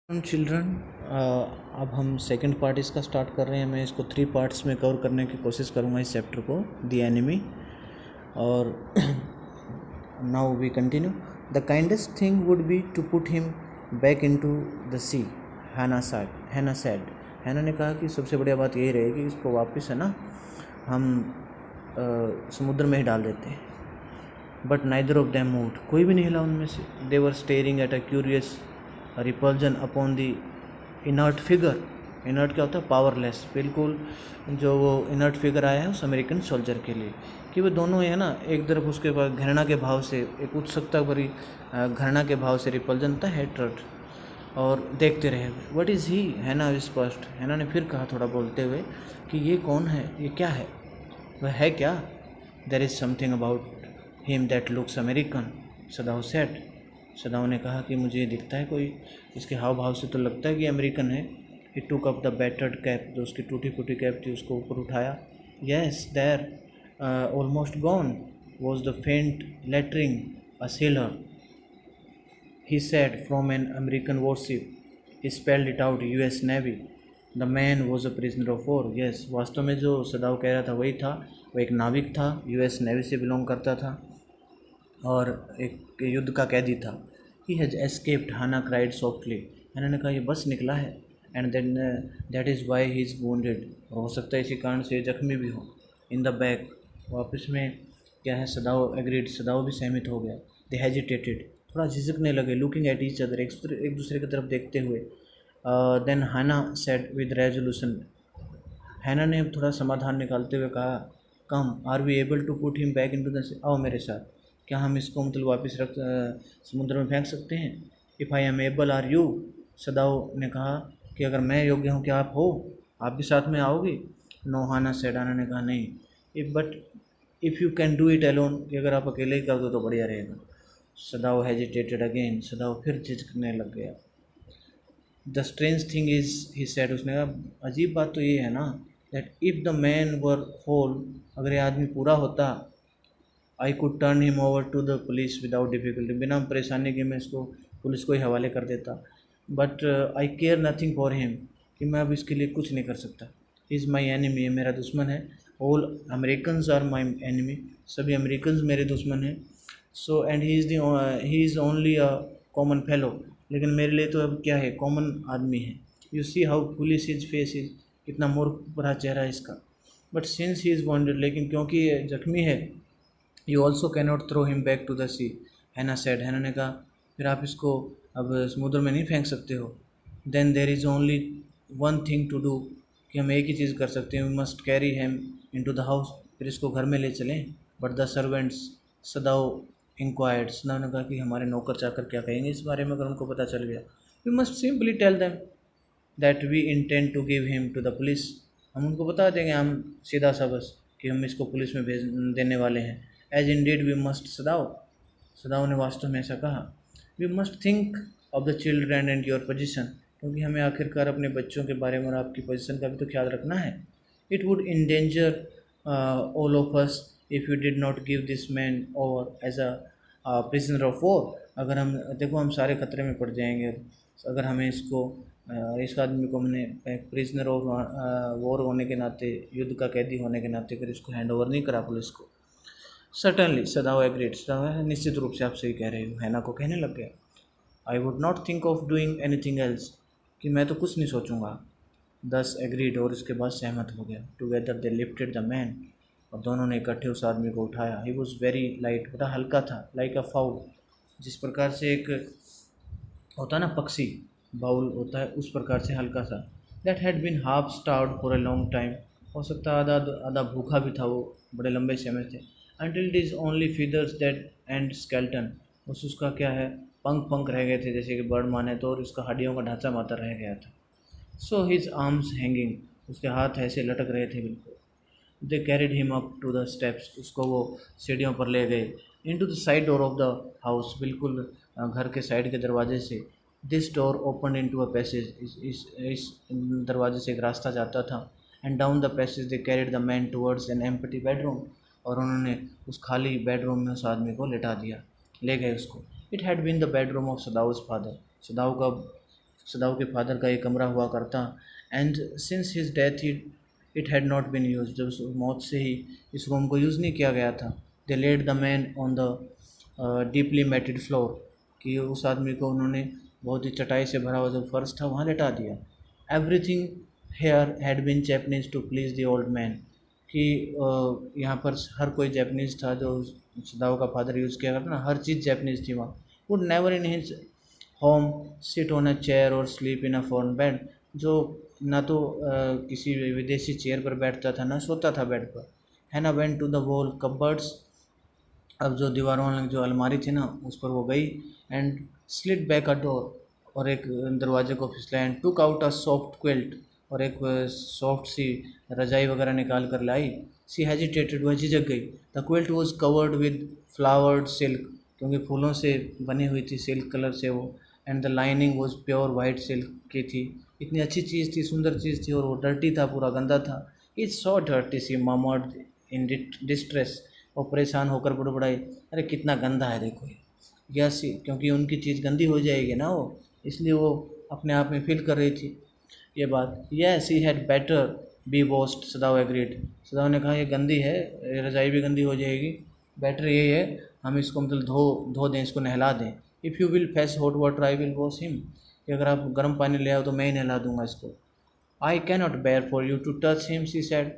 Children, अब हम second part इसका स्टार्ट कर रहे हैं। मैं इसको 3 पार्ट्स में कवर करने की कोशिश करूँगा इस चैप्टर को, द एनिमी। और now we continue. The kindest thing would be to put him back into the sea, Hana said. हैना ने कहा कि सबसे बढ़िया बात यही रहेगी कि इसको वापस है ना हम समुद्र में ही डाल देते हैं। But neither of them moved, कोई भी नहीं हिला उनमें से। They were staring at a curious repulsion upon the inert figure. Inert क्या होता है? पावरलेस। बिल्कुल जो वो इनर्ट फिगर आया है उस अमेरिकन सोल्जर के लिए, कि वो दोनों है ना, एक तरफ उसके पास घृणा के भाव से, एक उत्सुकता भरी घृणा के भाव से रिपल्जन था, हेट्रेड, और देखते रहे। व्हाट इज़ ही? हैना विस्पर्ड। हैना ने फिर कहा थोड़ा बोलते हुए कि ये कौन है, ये क्या है, वह है क्या? There is something about him that looks American, Sadao said. Sadao ने कहा कि मुझे दिखता है कोई, इसके हाव भाव से तो लगता है कि अमेरिकन है। He took up the battered cap, जो उसकी टूटी फूटी कैप थी उसको ऊपर उठाया। Yes there almost gone was the faint lettering a sailor, he said, from an American warship. He spelled it out, US Navy. The man was a prisoner of war. Yes, वास्तव में जो सदाव कह रहा था वही था। वो एक नाविक था, US नेवी से बिलोंग करता था और एक युद्ध का कैदी था। He has escaped, Hannah cried softly. हन्ना ने कहा ये बस निकला है। And then that is why he is wounded. और हो सकता है इसी कारण से जख्मी भी हो। In the back, वापस में क्या है? सदाव agreed, सदाव भी सहमत हो गया। They hesitated, थोड़ा झिझकने लगे। लुकिंग एट ईच अदर, एक दूसरे की तरफ देखते हुए। देन हैना सेड विद रेजोल्यूशन, हैना ने थोड़ा समाधान निकालते हुए कहा, come, are we able to put him back into the sea, आओ मेरे साथ, क्या हम इसको मतलब वापस समुद्र में फेंक सकते हैं? If I am able are you, Sadao ने कहा कि अगर मैं योग्य हूँ क्या आप हो? आप भी साथ में आओगे? नो, हैना सेड, हैना ने कहा नहीं। If you can do it alone, कि अगर आप अकेले ही कर दो तो बढ़िया रहेगा। सदाओ हेजिटेटेड अगेन, सदाओ फिर झिझकने लग गया। The strange thing is, he said, उसने कहा अजीब बात तो ये है ना, that if the man were whole, अगर ये आदमी पूरा होता, I could turn him over to the police without difficulty, बिना परेशानी के मैं इसको पुलिस को ही हवाले कर देता। But I care nothing for him, कि मैं अब इसके लिए कुछ नहीं कर सकता। इज़ माई एनिमी, ये मेरा दुश्मन है। All Americans are my enemy, सभी अमेरिकन्स मेरे दुश्मन हैं। So and he is only a common fellow, लेकिन मेरे लिए तो अब क्या है, कॉमन आदमी है। You see how foolish his face is, कितना मूर्ख भरा चेहरा है इसका। But since he is wounded, लेकिन क्योंकि ये जख्मी है, you also cannot throw him back to the sea, Hana said. हैना ने कहा फिर आप इसको अब समुद्र में नहीं फेंक सकते हो। Then there is only one thing to do, कि हम एक ही चीज़ कर सकते हैं, we must carry him into the house, फिर इसको घर में ले चलें। But the servants, Sadao inquired, Sadao ने कहा कि हमारे नौकर चाकर क्या कहेंगे इस बारे में अगर उनको पता चल गया? We must simply tell them that we intend to give him to the police, हम उनको बता देंगे, हम सीधा सा बस, कि हम इसको पुलिस में भेज देने वाले हैं। As indeed we must, Sadao ने वास्तव में ऐसा कहा। We must think of the children and your position, क्योंकि हमें आखिरकार अपने बच्चों के बारे में और आपकी पोजीशन का भी तो ख्याल रखना है। It would endanger all of us if you did not give this man over as a prisoner of war, अगर हम, देखो हम सारे खतरे में पड़ जाएंगे अगर हमें इसको इस आदमी को हमने प्रिजनर ऑफ वॉर होने के नाते, युद्ध का कैदी होने के नाते अगर इसको हैंड ओवर नहीं करा पुलिस को। सर्टनली, सदाओ एग्रीड, सदाओ निश्चित रूप से आप सही कह रहे हो, हैना को कहने लग गया। I would not think of doing anything else, कि मैं तो कुछ नहीं सोचूंगा। दस एग्रीड, और इसके बाद सहमत हो गया। Together they lifted the man, और दोनों ने इकट्ठे उस आदमी को उठाया। ही वॉज वेरी लाइट, बड़ा हल्का था। लाइक अ फाउल, जिस प्रकार से एक होता है ना पक्षी, बाउल होता है, उस प्रकार से हल्का सा। That had been half starved for a long time, हो सकता है आधा आधा भूखा भी था वो बड़े लंबे समय से। Until it is only feathers that and skeleton, बस उसका क्या है, पंख रह गए थे, जैसे कि बर्ड माने तो, और उसका हड्डियों का ढांचा मात्र रह गया था। सो हिज आर्म्स हैंगिंग, उसके हाथ ऐसे लटक रहे थे बिल्कुल। They carried him up to the steps, उसको वो सीढ़ियों पर ले गए। Into the side door of the house, बिल्कुल घर के साइड के दरवाजे से। This door open into a passage, इस दरवाजे से एक रास्ता जाता था। And down the passage they carried the man towards an empty bedroom, और उन्होंने उस खाली बेडरूम में उस आदमी को लेटा दिया, ले गए उसको। It had been the bedroom of Sadao's father, Sadao का सदाओ के फादर का एक कमरा हुआ करता, and since his death it had not been used, जब उस मौत से ही इस रूम को यूज़ नहीं किया गया था। They laid the man on the deeply matted floor, कि उस आदमी को उन्होंने बहुत ही चटाई से भरा हुआ जो फर्श था वहाँ लेटा दिया। Everything here had been Japanese to please the old man, कि यहाँ पर हर कोई जैपनीज़ था जो सदाओ का फादर यूज़ किया करता ना, हर चीज़ जैपनीज़ थी वहाँ। Would never in his home sit on a chair और sleep in a foreign bed, जो ना तो किसी विदेशी चेयर पर बैठता था ना सोता था बेड पर। Hana went to the wall cupboards, अब जो दीवारों में जो अलमारी थी ना उस पर वो गई, and slit back a door, और एक दरवाजे को फिसला, and took out a soft quilt, और एक सॉफ्ट सी रजाई वगैरह निकाल कर लाई। सी हेजिटेटेड, वह झिझक गई। The quilt was covered with flowered silk, क्योंकि फूलों से बनी हुई थी, सिल्क कलर से वो, and the lining was pure white silk की थी। इतनी अच्छी चीज़ थी, सुंदर चीज़ थी, और वो डर्टी था, पूरा गंदा था। It's so dirty, she murmured in distress, और परेशान होकर बड़बड़ाई, अरे कितना गंदा है देखो ये। यस, क्योंकि उनकी चीज़ गंदी हो जाएगी ना वो, इसलिए वो अपने आप में फील कर रही थी ये बात। Yes he had better be washed, Sadao agreed, Sadao ने कहा ये गंदी है, ये रजाई भी गंदी हो जाएगी, बेटर यही है हम इसको मतलब धो दें, इसको नहला दें। If you will face hot water I will wash him, कि अगर आप गर्म पानी ले आओ तो मैं ही नहला दूंगा इसको। I cannot bear for you to touch him, she said,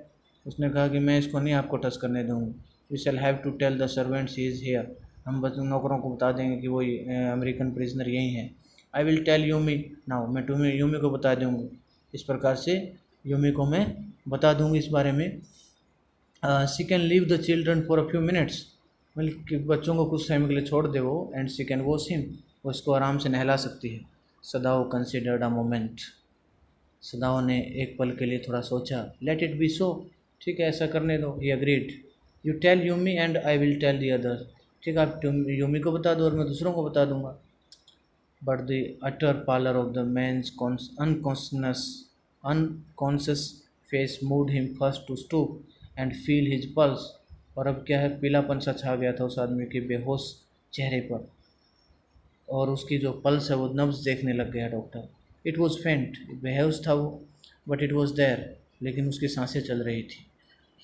उसने कहा कि मैं इसको नहीं आपको टच करने दूँगी। We shall have to tell the servants he is here, हम बस नौकरों को बता देंगे कि वो अमेरिकन प्रिजनर यही हैं। I will tell Yumi now, मैं तुम्हें यूमी को बता दूँगी, इस प्रकार से यूमी को मैं बता दूँगी इस बारे में। She can leave the children for a few minutes, मतलब कि बच्चों को कुछ समय के लिए छोड़ दे वो, and she can wash him, वो इसको आराम से नहला सकती है। सदाओ कंसिडर्ड अ मोमेंट, सदाओ ने एक पल के लिए थोड़ा सोचा। लेट इट बी सो, ठीक है ऐसा करने दो। He agreed. You tell Yumi and I will tell the others, ठीक है आप यूमी को बता दो और मैं दूसरों को बता दूंगा। But the utter pallor of the man's unconscious face moved him first to stoop and feel his pulse, और अब क्या है, पीलापन सा छा गया था उस आदमी के बेहोश चेहरे पर, और उसकी जो पल्स है वो नब्ज़ देखने लग गया डॉक्टर। इट वॉज फेंट, बेहोश था वो, बट इट वॉज देयर, लेकिन उसकी सांसें चल रही थी।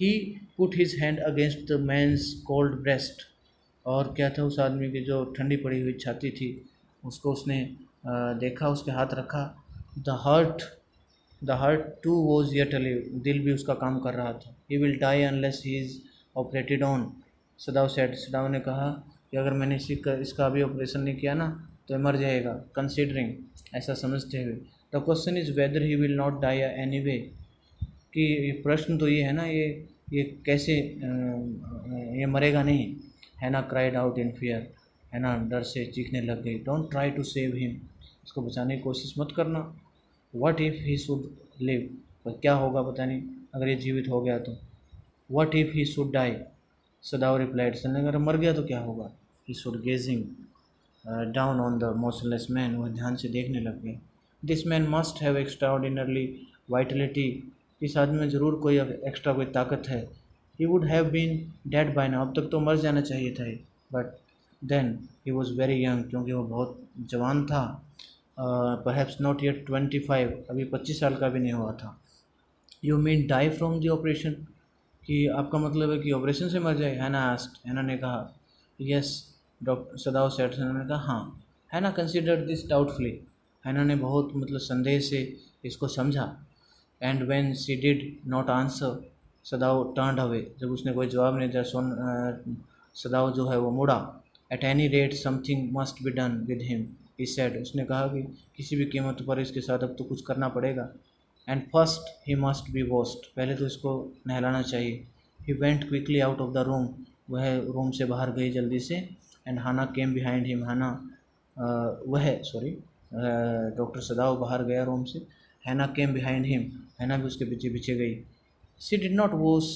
He put his hand against the man's cold breast, और क्या था, उस आदमी की जो ठंडी पड़ी हुई छाती थी उसको उसने देखा, उसके हाथ रखा। The heart too was yet alive, दिल भी उसका काम कर रहा था। He will die unless he is operated on, Sadao said, Sadao ने कहा कि अगर मैंने इसका अभी ऑपरेशन नहीं किया ना तो ये मर जाएगा। कंसिडरिंग, ऐसा समझते हुए। The question is whether he will not die anyway, कि प्रश्न तो ये है ना, ये कैसे ये मरेगा नहीं। हैना क्राइड आउट इन फियर, हैना डर से चीखने लग गई। Don't try to save him, इसको बचाने की कोशिश मत करना। What if he should live, पर क्या होगा पता नहीं अगर ये जीवित हो गया तो। What if he should die, Sadao replied, Sadao अगर मर गया तो क्या होगा। He should gazing down on the motionless man, वह ध्यान से देखने लग गए। This man must have extraordinary vitality, इस आदमी में ज़रूर कोई एक्स्ट्रा कोई ताकत है। He would have been dead by now, अब तक तो मर जाना चाहिए था। But then he was very young, क्योंकि वो बहुत जवान था। परहैप्स नॉट येट 25, अभी 25 साल का भी नहीं हुआ था। You mean die from the operation, कि आपका मतलब है कि ऑपरेशन से मर जाए। हैना आस्क्ड, हैना ने कहा। यस डॉक्टर, सदाओ सेड, हैना ने कहा हाँ। हैना कंसिडर्ड दिस डाउटफुली, हैना ने बहुत मतलब संदेह से इसको समझा। And when she did not answer, Sadao turned away, जब उसने कोई जवाब नहीं दिया सदाओ जो है वो मुड़ा। At any rate something must be done with him, he said, उसने कहा कि किसी भी कीमत पर इसके साथ अब तो कुछ करना पड़ेगा। And first he must be washed, पहले तो इसको नहलाना चाहिए। He went quickly out of the room, वह रूम से बाहर गई जल्दी से। And Hana came behind him, Hana doctor Sadao बाहर गया रूम से। हैना केम बिहाइंड हिम, हैना भी उसके पीछे पीछे गई। She did not wash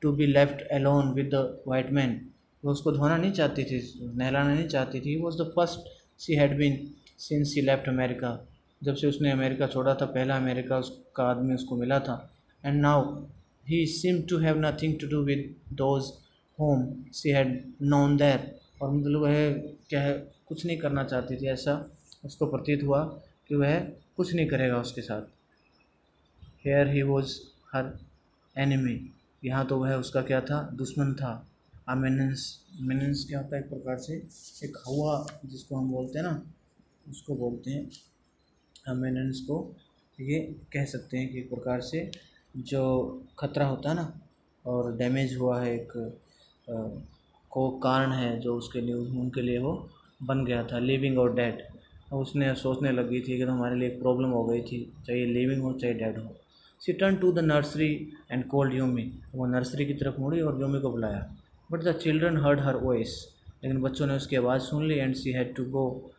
to be left alone with the white man, वो उसको धोना नहीं चाहती थी, नहलाना नहीं चाहती थी। Was the first she had been since she left America, जब से उसने अमेरिका छोड़ा था पहला अमेरिका उसका आदमी उसको मिला था। And now he seem to have nothing to do with those home she had known there, और मतलब है क्या है, कुछ नहीं करना चाहती थी, ऐसा उसको प्रतीत हुआ कि वह कुछ नहीं करेगा उसके साथ। Here he was her enemy, यहाँ तो वह उसका क्या था, दुश्मन था। मीनेंस क्या होता है, एक प्रकार से एक हवा जिसको हम बोलते हैं ना, उसको बोलते हैं मीनेंस को। ये कह सकते हैं कि एक प्रकार से जो खतरा होता है ना, और डैमेज हुआ है एक को कारण है जो उसके लिए, उनके लिए वो बन गया था, लिविंग और डेड। अब उसने सोचने लगी थी कि तो हमारे लिए एक प्रॉब्लम हो गई थी, चाहे लिविंग हो चाहे डेड हो। She turn to the nursery and called Yumi, वो नर्सरी की तरफ मुड़ी और यूमी को बुलाया। But the children heard her voice, लेकिन बच्चों ने उसकी आवाज़ सुन ली। And she had to go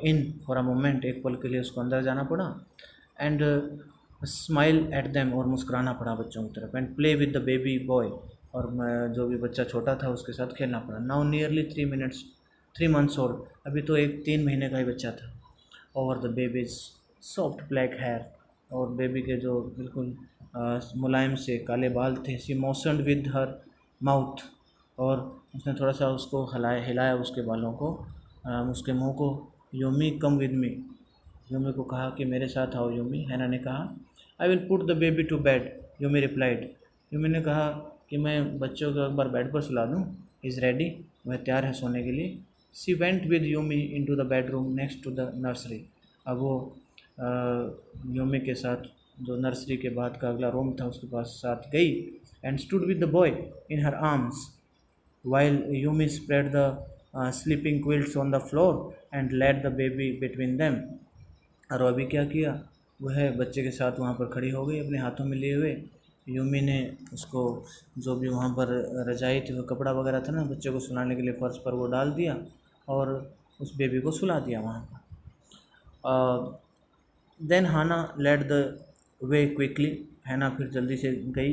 in for a moment, एक पल के लिए उसको अंदर जाना पड़ा। एंड स्माइल एट देम, और मुस्कुराना पड़ा बच्चों की तरफ। And play with the baby boy, और जो भी बच्चा छोटा था उसके साथ खेलना पड़ा। नाउ नियरली 3 months ओल्ड, अभी तो 3 महीने का ही बच्चा था। Over the baby's soft black hair, और बेबी के जो बिल्कुल मुलायम से काले बाल थे। She motioned with her mouth, और उसने थोड़ा सा उसको हिलाया उसके बालों को, उसके मुंह को। Yumi come with me, Yumi को कहा कि मेरे साथ आओ यूमी। हैना ने कहा I will put the baby to bed, Yumi replied. Yumi ने कहा कि मैं बच्चों को एक बार बेड पर सुला दूँ। इज़ रेडी, वह तैयार है सोने के लिए। She went with Yumi in to the bedroom next to the nursery, अब वो यूमी के साथ जो नर्सरी के बाद का अगला रूम था उसके पास साथ गई। And stood with the boy in her arms while Yumi spread the sleeping quilts on the floor and laid the baby between them। और अभी क्या किया, वह बच्चे के साथ वहाँ पर खड़ी हो गई अपने हाथों में लिए हुए। यूमी ने उसको जो भी वहाँ पर रजाई थी, वो कपड़ा वगैरह था ना बच्चे को सुलाने के लिए, फर्श पर वो डाल दिया और उस बेबी को सुला दिया वहाँ पर। Then Hana led the way quickly, Hana फिर जल्दी से गई।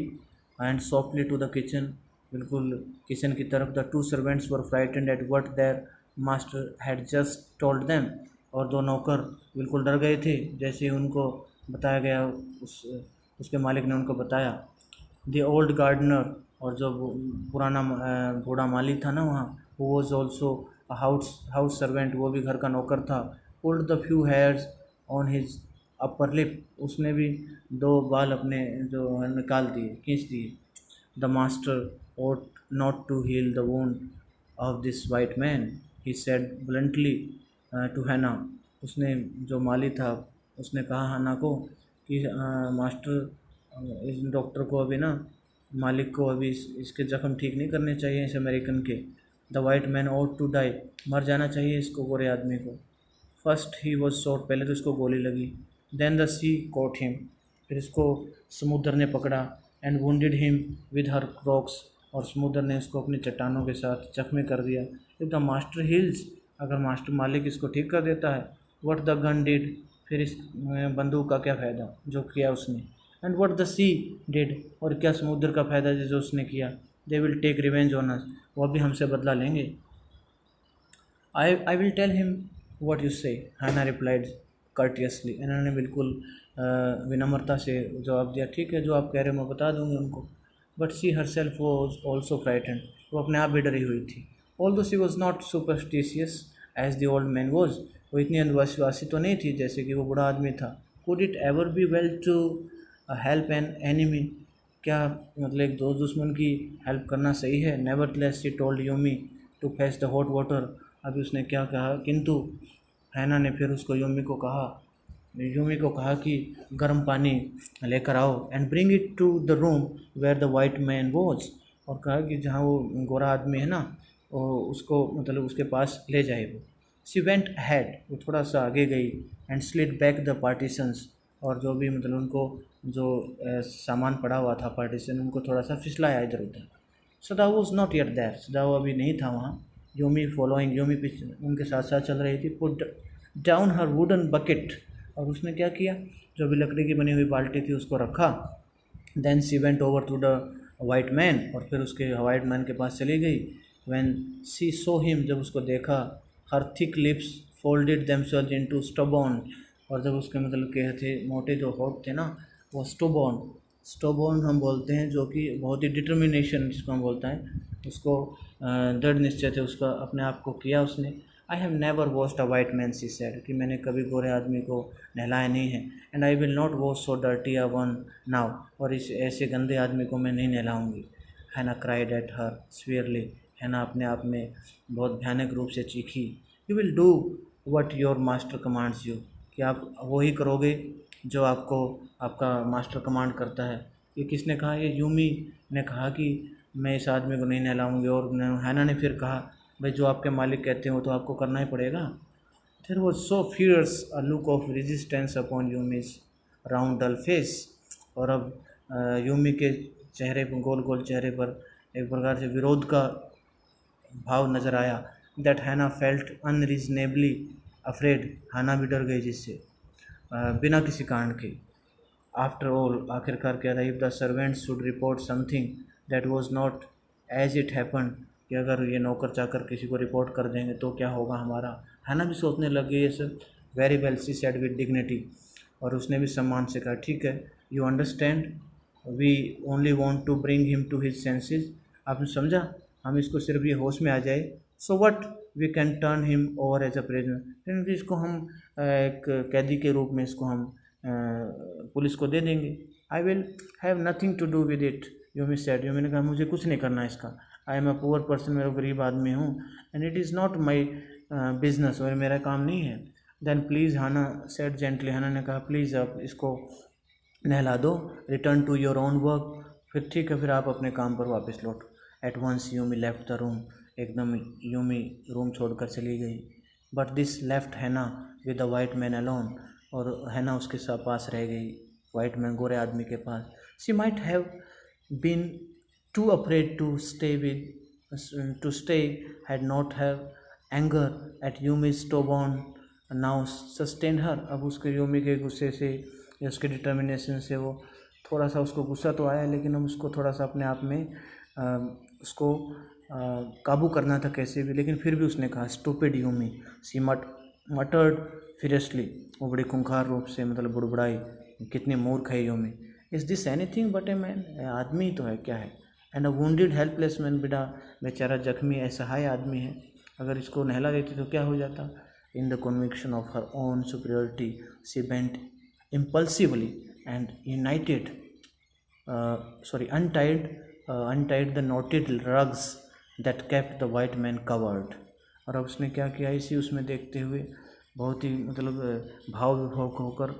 And softly to the kitchen, बिल्कुल किचन की तरफ। The 2 servants were frightened at what their master had just told them, और 2 नौकर बिल्कुल डर गए थे जैसे ही उनको बताया गया, उसके मालिक ने उनको बताया। द ओल्ड गार्डनर, और जो पुराना बूढ़ा माली था ना वहाँ, वो वॉज ऑल्सो हाउस सर्वेंट, वो भी घर का नौकर था। Pulled the few hairs on his upper lip, उसने भी 2 बाल अपने जो निकाल दिए, खींच दिए। The master ought not to heal the wound of this white man, he said bluntly to Hannah। उसने जो माली था उसने कहा हन्ना को कि मास्टर इस डॉक्टर को अभी ना, मालिक को अभी इसके ज़ख्म ठीक नहीं करने चाहिए इस अमेरिकन के। The white man ought to die, मर जाना चाहिए इसको, गोरे आदमी को। फर्स्ट ही वॉज शॉट, पहले तो इसको गोली लगी। Then the sea caught him, फिर इसको समुद्र ने पकड़ा। And wounded him with her rocks, और समुद्र ने इसको अपनी चट्टानों के साथ जख्मी कर दिया। इफ द मास्टर हिल्स, अगर मास्टर मालिक इसको ठीक कर देता है। व्हाट द गन डिड, फिर इस बंदूक का क्या फ़ायदा जो किया उसने। And what the sea did, और क्या समुद्र का फ़ायदा जो उसने किया। They will take revenge on us, वो भी हमसे बदला लेंगे। I will tell him what you say, Hana replied कर्टियसली, इन्होंने बिल्कुल विनम्रता से जवाब दिया, ठीक है जो आप कह रहे हो मैं बता दूंगी उनको। But she herself was also frightened, वो अपने आप भी डरी हुई थी। Although she was not superstitious as the old man was, वो इतनी अंधविश्वासी तो नहीं थी जैसे कि वो बूढ़ा आदमी था। Could it ever be well to help an enemy, क्या मतलब एक दोस्त दुश्मन की हेल्प करना सही है। Nevertheless she told Yumi to fetch the hot water, अभी उसने क्या कहा, किंतु हैना ने फिर उसको यूमी को कहा कि गर्म पानी लेकर आओ। And bring it to the room where the white man was, और कहा कि जहाँ वो गोरा आदमी है ना, वो उसको मतलब उसके पास ले जाए वो। शी वेंट हैड, वो थोड़ा सा आगे गई। And slid back the partitions, और जो भी मतलब उनको जो सामान पड़ा हुआ था पार्टीशन, उनको थोड़ा सा फिसलाया इधर उधर। सदाऊ वॉज नॉट येट देयर, सदाऊ अभी नहीं था वहाँ। यूमी फॉलोइंग, यूमी पीछे उनके साथ साथ चल रही थी। पुट डाउन हर वुडन बकेट, और उसने क्या किया, जो भी लकड़ी की बनी हुई बाल्टी थी उसको रखा। Then she went over to the white man, और फिर उसके वाइट मैन के पास चली गई। व्हेन सी सो हिम, जब उसको देखा। Her thick lips folded themselves into stubborn, और जब उसके मतलब के थे मोटे जो होठ थे ना, वो स्टोबॉर्न हम बोलते हैं, जो कि बहुत ही डिटर्मिनेशन जिसको हम बोलते हैं, उसको दृढ़ निश्चय थे उसका, अपने आप को किया उसने। I have never washed a white man, she said, कि मैंने कभी गोरे आदमी को नहलाया नहीं है। And I will not wash so dirty a one now, और इस ऐसे गंदे आदमी को मैं नहीं नहलाऊंगी। हैना क्राइड एट हर स्वीयरली, हैना अपने आप में बहुत भयानक रूप से चीखी। You will do what your master commands you, कि आप वही करोगे जो आपको आपका मास्टर कमांड करता है। ये किसने कहा? ये यूमी ने कहा कि मैं इस आदमी को नहीं नहलाऊंगी। और हैना ने फिर कहा, भाई जो आपके मालिक कहते हो तो आपको करना ही पड़ेगा। There was so fierce a look of resistance upon Yumi's round dull face, और अब यूमी के चेहरे पर, गोल गोल चेहरे पर एक प्रकार से विरोध का भाव नज़र आया। दैट हैना फेल्ट अनरीजनेबली अफ्रेड, हैना भी डर गई जिससे, बिना किसी कारण के। आफ्टर ऑल, आखिरकार कह रही, the servants should report something that was not as it happen, कि अगर ये नौकर चाकर किसी को रिपोर्ट कर देंगे तो क्या होगा हमारा। हैना भी सोचने लग गई ये सब। Very well, she said with dignity, और उसने भी सम्मान से कहा, ठीक है, you understand, we only want to bring him to his senses, आपने समझा, हम इसको सिर्फ ये होश में आ जाए। So what, we can turn him over as a prisoner, इसको हम एक कैदी के रूप में इसको हम पुलिस को दे देंगे। I will have nothing to do with it, Yumi said, Yumi ने कहा, मुझे कुछ नहीं करना इसका। I am a poor person, मैं गरीब आदमी हूँ, and it is not my business, और मेरा काम नहीं है। Then please, Hana said gently, Hana ने कहा, प्लीज़ आप इसको नहला दो, return to your own work, फिर ठीक है, फिर आप अपने काम पर वापस लौटो। Eight once Yumi left the room, एकदम यूमी रूम छोड़कर चली गई। But this left Hana with the white man alone, Hana हैना उसके साथ पास रह गई, वाइट मैन, गोरे आदमी के पास। She might have been too afraid to stay had not have anger at Yumi's stubborn now sustain her. अब उसके यूमी के गुस्से से या उसके डिटर्मिनेशन से वो थोड़ा सा, उसको गुस्सा तो आया, लेकिन अब उसको थोड़ा सा अपने आप में उसको काबू करना था कैसे भी। लेकिन फिर भी उसने कहा, स्टूपिड यूमी, सी मटर्ड फियरसली, वो बड़ी खूंखार रूप से मतलब बुड़बुड़ाई, कितनी मूर्ख है Yumi. Is this anything but a man, आदमी तो है, क्या है। And a wounded helpless man, बेचारा जख्मी असहाय आदमी है, अगर इसको नहला देती तो क्या हो जाता। In the conviction of her own superiority, she bent impulsively and untied the knotted rugs that kept the white man covered। और अब उसने क्या किया, इसी उसमें देखते हुए बहुत ही मतलब भाव विभोर होकर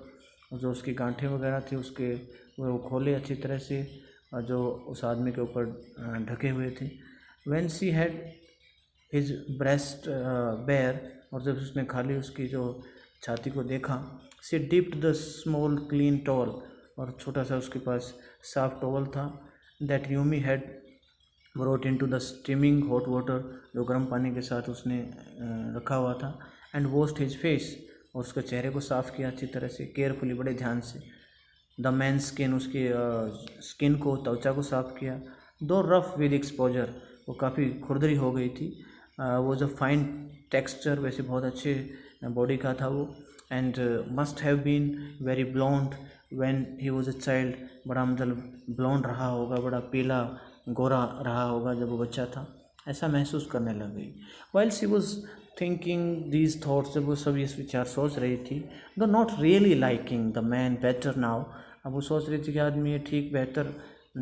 जो उसकी गांठें वगैरह थी उसके वो खोले अच्छी तरह से, जो उस आदमी के ऊपर ढके हुए थे। when she had his breast bare, और जब उसने खाली उसकी जो छाती को देखा, she dipped the small clean towel, और छोटा सा उसके पास साफ टॉवल था, that Yumi had brought in to the steaming hot water, जो गर्म पानी के साथ उसने रखा हुआ था। एंड वॉश्ड हिज फेस, और उसके चेहरे को साफ़ किया अच्छी तरह से, केयरफुली, बड़े ध्यान से। द मैन स्किन, उसकी स्किन को, त्वचा को साफ़ किया। दो रफ विद एक्सपोजर, वो काफ़ी खुरदरी हो गई थी, वो जो फाइन टेक्सचर, वैसे बहुत अच्छे बॉडी का था वो। And must have been very blond when he was a child, बड़ा मतलब ब्लॉन्ड रहा होगा, बड़ा पीला गोरा रहा होगा जब वो बच्चा था, ऐसा महसूस करने लग गई। While she was thinking these thoughts, जब वो सब ये विचार सोच रही थी, दो not really liking the man better now, अब वो सोच रही थी कि आदमी ये ठीक बेहतर,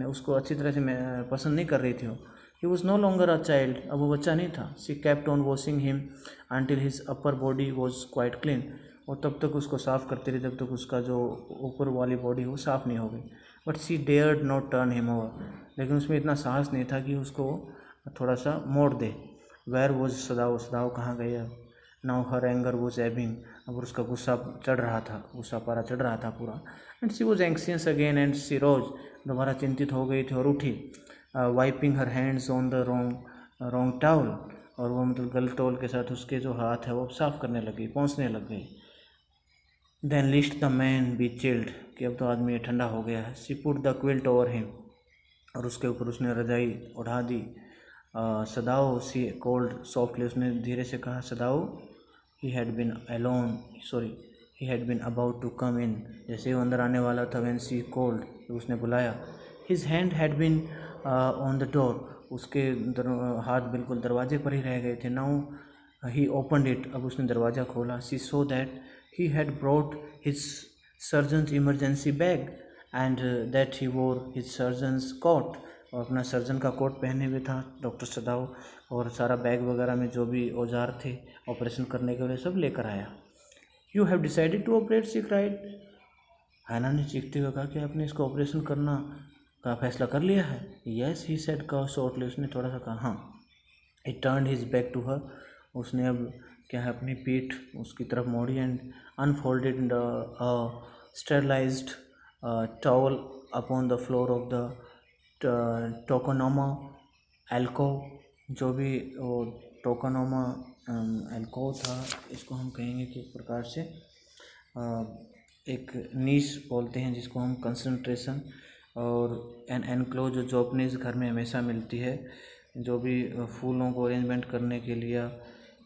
उसको अच्छी तरह से पसंद नहीं कर रही थी वो। He was no longer a child, अब वो बच्चा नहीं था। She kept on washing him until his upper body was quite clean, और तब तक उसको साफ़ करती रही जब तक उसका जो ऊपर वाली बॉडी वो साफ़ नहीं हो गई। But she dared not turn him over, लेकिन उसमें इतना साहस नहीं था कि उसको थोड़ा सा मोड़ दे। Where was सदाओ, सदाओ कहाँ गई अब। Now her anger was ebbing, अब उसका गुस्सा चढ़ रहा था, गुस्सा पारा चढ़ रहा था पूरा। And she was anxious again and she rose, दोबारा चिंतित हो गई थी और उठी। Wiping her hands on the wrong towel, और वो मतलब गलत टॉवल के साथ उसके जो हाथ है वो साफ़ करने लगी, पोंछने लग गई। Then lest the man be chilled, कि अब तो आदमी ठंडा हो गया है। She put the quilt over him, और उसके ऊपर उसने रजाई उठा दी। सदाओ, सी कोल्ड सॉफ्टली, उसने धीरे से कहा, Sadao. He had been about to come in, जैसे वो अंदर आने वाला था। व्हेन सी कोल्ड, तो उसने बुलाया। His hand had been on the door, उसके हाथ बिल्कुल दरवाजे पर ही रह गए थे। नाउ ही ओपनड इट, अब उसने दरवाज़ा खोला. She so that he had brought his surgeons emergency bag and that he वोर हिज सर्जन्स कोट, और अपना सर्जन का कोट पहने हुए था डॉक्टर सदाव, और सारा बैग वगैरह में जो भी औजार थे ऑपरेशन करने के लिए सब लेकर आया. You have decided to operate, she cried. Hana ने चीखते हुए कहा कि आपने इसको ऑपरेशन करना का फैसला कर लिया है. यस ही सेड का शॉर्टली, उसने थोड़ा सा कहा हाँ. It turn his back to her, उसने अब क्या है अपनी पीठ उसकी तरफ मोड़ी and unfolded sterilized towel upon the floor of the tokonoma alcove, जो भी वो टोकोनोमा एल्कोव था, इसको हम कहेंगे कि एक प्रकार से एक नीश बोलते हैं जिसको हम कंसंट्रेशन, और एन एनक्लोज जो जापानीज़ घर में हमेशा मिलती है, जो भी फूलों को अरेंजमेंट करने के लिए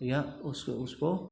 या उसको